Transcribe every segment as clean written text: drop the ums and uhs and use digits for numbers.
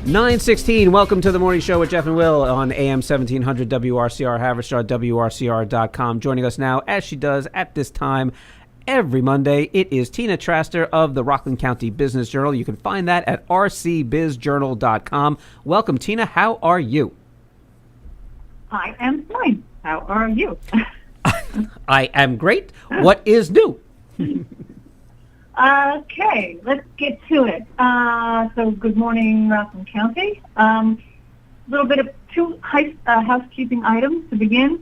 9:16. Welcome to the morning show with Jeff and Will on AM 1700 WRCR, Haverstraw, WRCR.com. Joining us now, as she does at this time every Monday, it is Tina Traster of the Rockland County Business Journal. You can find that at rcbizjournal.com. Welcome, Tina. How are you? I am fine. How are you? I am great. What is new? Okay, let's get to it. So good morning, Rockland County. A little bit of two housekeeping items to begin.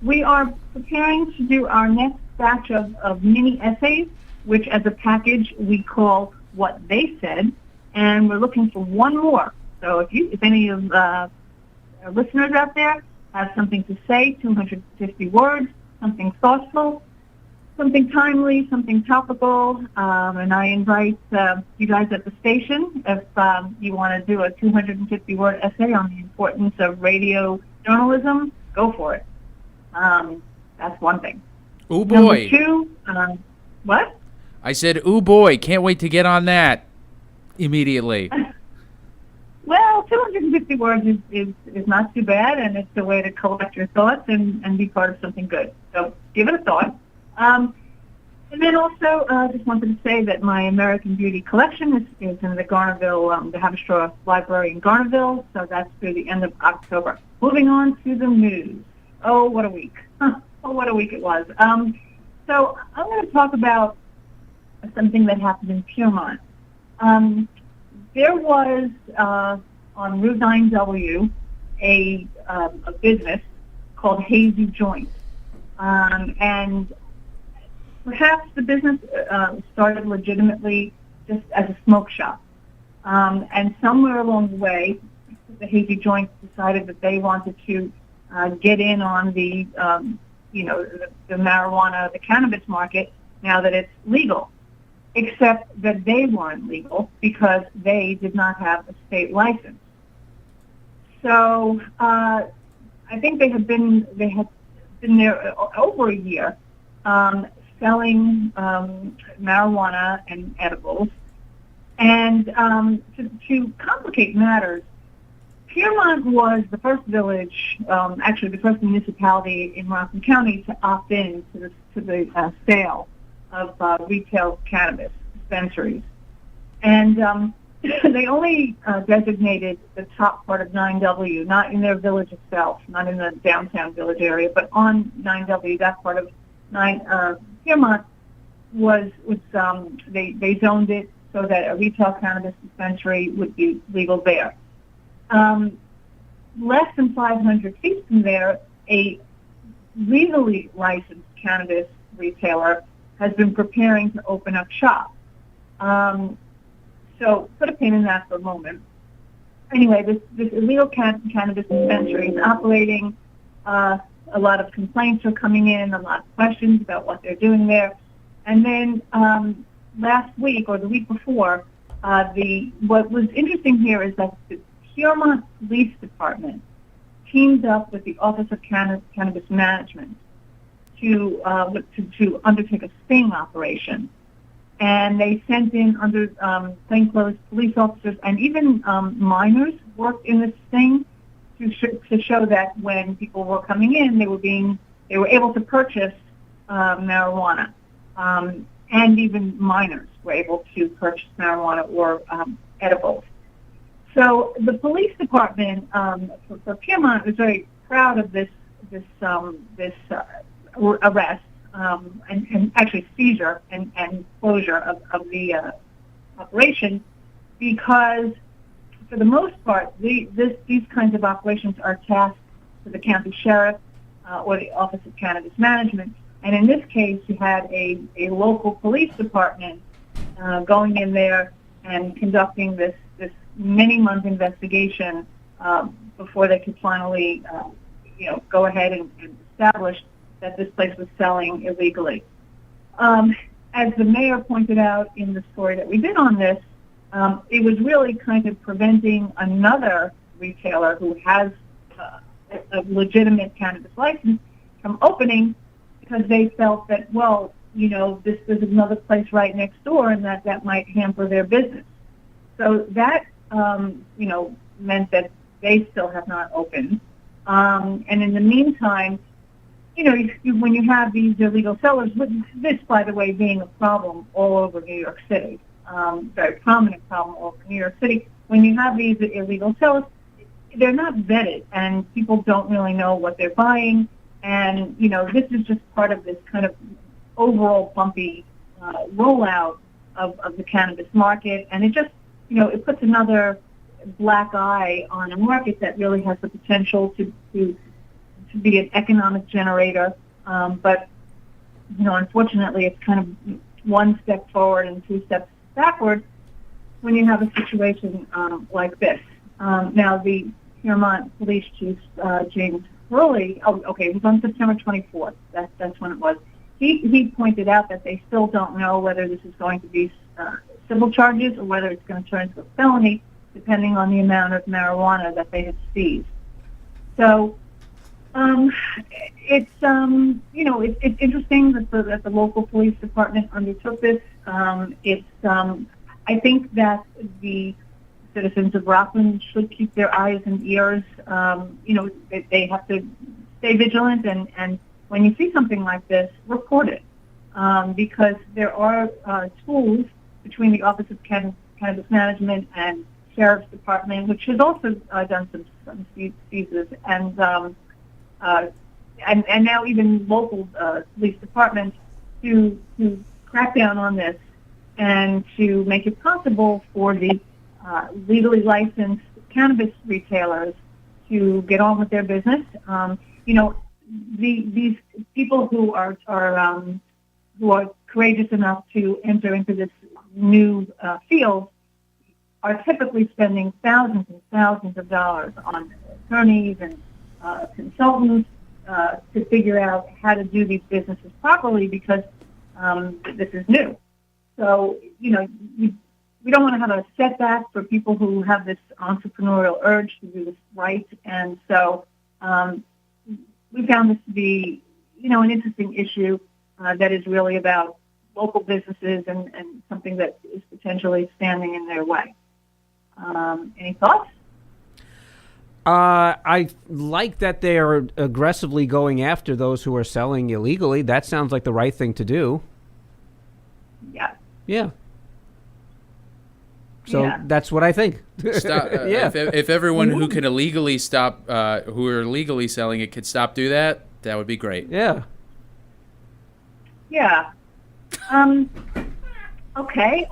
We are preparing to do our next batch of mini essays, which as a package we call What They Said, and we're looking for one more. So if any of our listeners out there have something to say, 250 words, something thoughtful, something timely, something topical, and I invite you guys at the station, if you want to do a 250-word essay on the importance of radio journalism, go for it. That's one thing. Ooh, boy. Number two, what? I said, ooh, boy, can't wait to get on that immediately. Well, 250 words is not too bad, and it's a way to collect your thoughts and be part of something good. So give it a thought. And then also, just wanted to say that my American Beauty collection is in the Garnerville, the Haverstraw Library in Garnerville, so that's through the end of October. Moving on to the news. Oh, what a week. Oh, what a week it was. So I'm going to talk about something that happened in Piermont. There was, on Route 9W, a business called Hazy Joint. And perhaps the business started legitimately just as a smoke shop. And somewhere along the way, the Hazy Joint decided that they wanted to get in on the marijuana, the cannabis market, now that it's legal. Except that they weren't legal because they did not have a state license. So I think they had been there over a year selling marijuana and edibles. And to complicate matters, Piermont was the first village, actually the first municipality in Rockland County to opt in to the sale of retail cannabis dispensaries. And they only designated the top part of 9W, not in their village itself, not in the downtown village area, but on 9W, that part of Piermont they zoned it so that a retail cannabis dispensary would be legal there. Less than 500 feet from there, a legally licensed cannabis retailer has been preparing to open up shop. So put a pin in that for a moment. Anyway, this illegal cannabis dispensary is operating. A lot of complaints are coming in, a lot of questions about what they're doing there. And then last week or the week before, what was interesting here is that the Piermont Police Department teamed up with the Office of Cannabis Management to undertake a sting operation. And they sent in under plainclothes police officers, and even minors worked in this sting to show that when people were coming in, they were able to purchase marijuana, and even minors were able to purchase marijuana or edibles. So the police department for Piermont was very proud of this arrest and actually seizure and closure of the operation, because for the most part these kinds of operations are tasked to the county sheriff or the Office of Cannabis Management, and in this case you had a local police department going in there and conducting this many-month investigation before they could finally go ahead and establish that this place was selling illegally. As the mayor pointed out in the story that we did on this, it was really kind of preventing another retailer who has a legitimate cannabis license from opening, because they felt that, well, there's another place right next door, and that might hamper their business. So that meant that they still have not opened. And in the meantime, when you have these illegal sellers, this, by the way, being a problem all over New York City, very prominent problem all over New York City, when you have these illegal sellers, they're not vetted, and people don't really know what they're buying. And, this is just part of this kind of overall bumpy rollout of the cannabis market. And it just, it puts another black eye on a market that really has the potential to be an economic generator. But, unfortunately, it's kind of one step forward and two steps backward when you have a situation like this. Now, the Piermont Police Chief, James Hurley, it was on September 24th. That's when it was. He pointed out that they still don't know whether this is going to be civil charges or whether it's going to turn into a felony, depending on the amount of marijuana that they had seized. So it's interesting that the local police department undertook this. I think that the citizens of Rockland should keep their eyes and ears. They have to stay vigilant, and when you see something like this, report it, because there are tools between the Office of Cannabis Management and Sheriff's Department, which has also done some seizures, and now even local police departments to crack down on this and to make it possible for the legally licensed cannabis retailers to get on with their business. These people who are courageous enough to enter into this new field are typically spending thousands and thousands of dollars on attorneys and consultants to figure out how to do these businesses properly, because this is new. So, we don't want to have a setback for people who have this entrepreneurial urge to do this right. And so we found this to be, an interesting issue that is really about local businesses and something that is potentially standing in their way. Any thoughts? I like that they are aggressively going after those who are selling illegally. That sounds like the right thing to do. Yeah. Yeah. So that's what I think. Stop, if everyone who can illegally stop, who are illegally selling it, could stop do that, that would be great. Yeah. Yeah. Okay.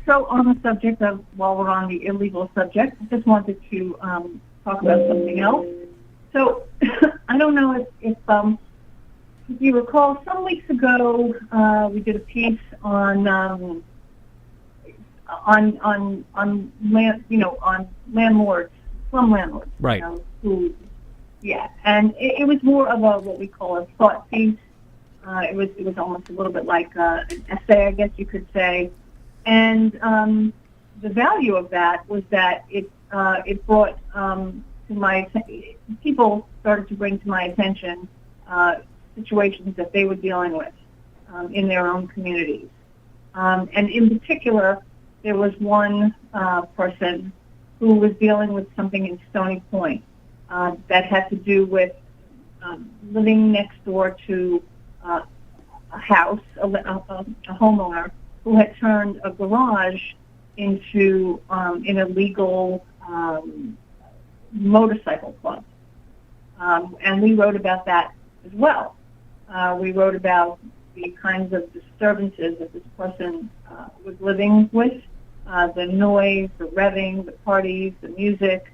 So on the subject of, while we're on the illegal subject, I just wanted to talk about something else. So I don't know if you recall, some weeks ago we did a piece on land, on landlords, slum landlords, right? And it was more of a what we call a thought piece. It was almost a little bit like an essay, I guess you could say. And the value of that was that it brought people started to bring to my attention situations that they were dealing with in their own communities, and in particular, there was one person who was dealing with something in Stony Point that had to do with living next door to a house, a homeowner who had turned a garage into an illegal motorcycle club. And we wrote about that as well. We wrote about the kinds of disturbances that this person was living with, the noise, the revving, the parties, the music,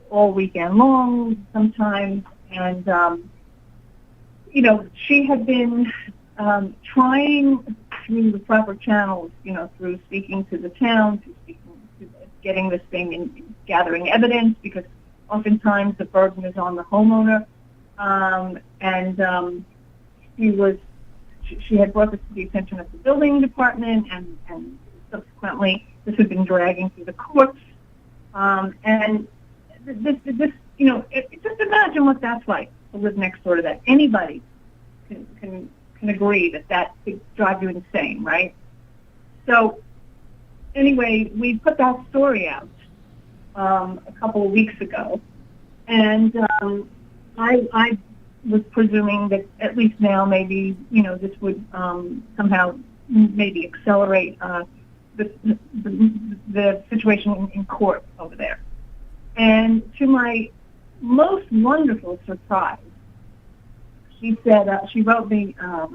all weekend long sometimes. And, she had been trying through the proper channels, through speaking to the town, to getting this thing and gathering evidence, because oftentimes the burden is on the homeowner. She had brought this to the attention of the building department, and subsequently this had been dragging through the courts. And this, just imagine what that's like to live next door to that. Anybody can agree that could drive you insane, right? So anyway, we put that story out a couple of weeks ago, and I was presuming that at least now maybe this would somehow maybe accelerate the situation in court over there. And to my most wonderful surprise, she said she wrote me a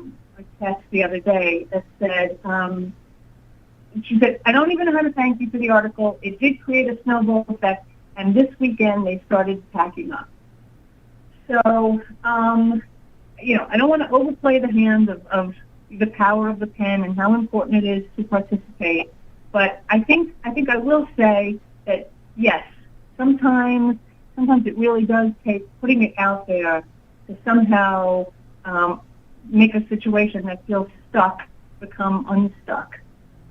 text the other day that said. She said, I don't even know how to thank you for the article. It did create a snowball effect, and this weekend they started packing up. So, I don't want to overplay the hand of the power of the pen and how important it is to participate. But I think I will say that, yes, sometimes it really does take putting it out there to somehow make a situation that feels stuck become unstuck.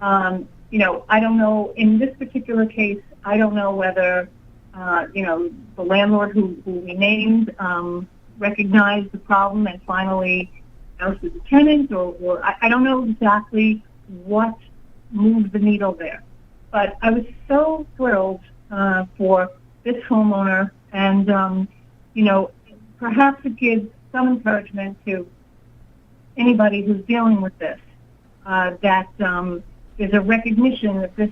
I don't know, in this particular case, I don't know whether, the landlord who we named recognized the problem and finally ousted the tenant, or I don't know exactly what moved the needle there. But I was so thrilled for this homeowner, and, perhaps it gives some encouragement to anybody who's dealing with this, that there's a recognition that this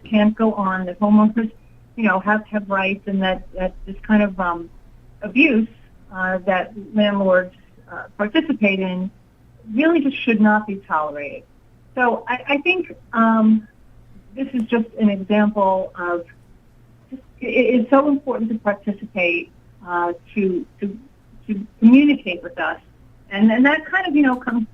can't go on, that homeowners, have rights, and that this kind of abuse that landlords participate in really just should not be tolerated. So I think this is just an example of it's so important to participate, to communicate with us, and that kind of comes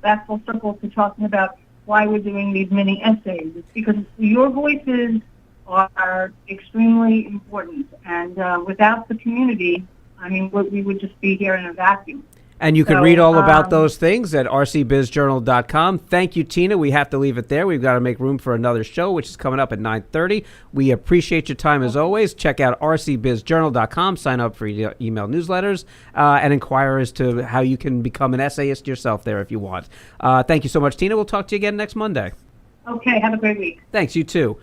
back full circle to talking about why we're doing these mini essays. It's because your voices are extremely important, and without the community, we would just be here in a vacuum. And you can read all about those things at rcbizjournal.com. Thank you, Tina. We have to leave it there. We've got to make room for another show, which is coming up at 9:30. We appreciate your time as always. Check out rcbizjournal.com. Sign up for email newsletters and inquire as to how you can become an essayist yourself there if you want. Thank you so much, Tina. We'll talk to you again next Monday. Okay. Have a great week. Thanks. You too.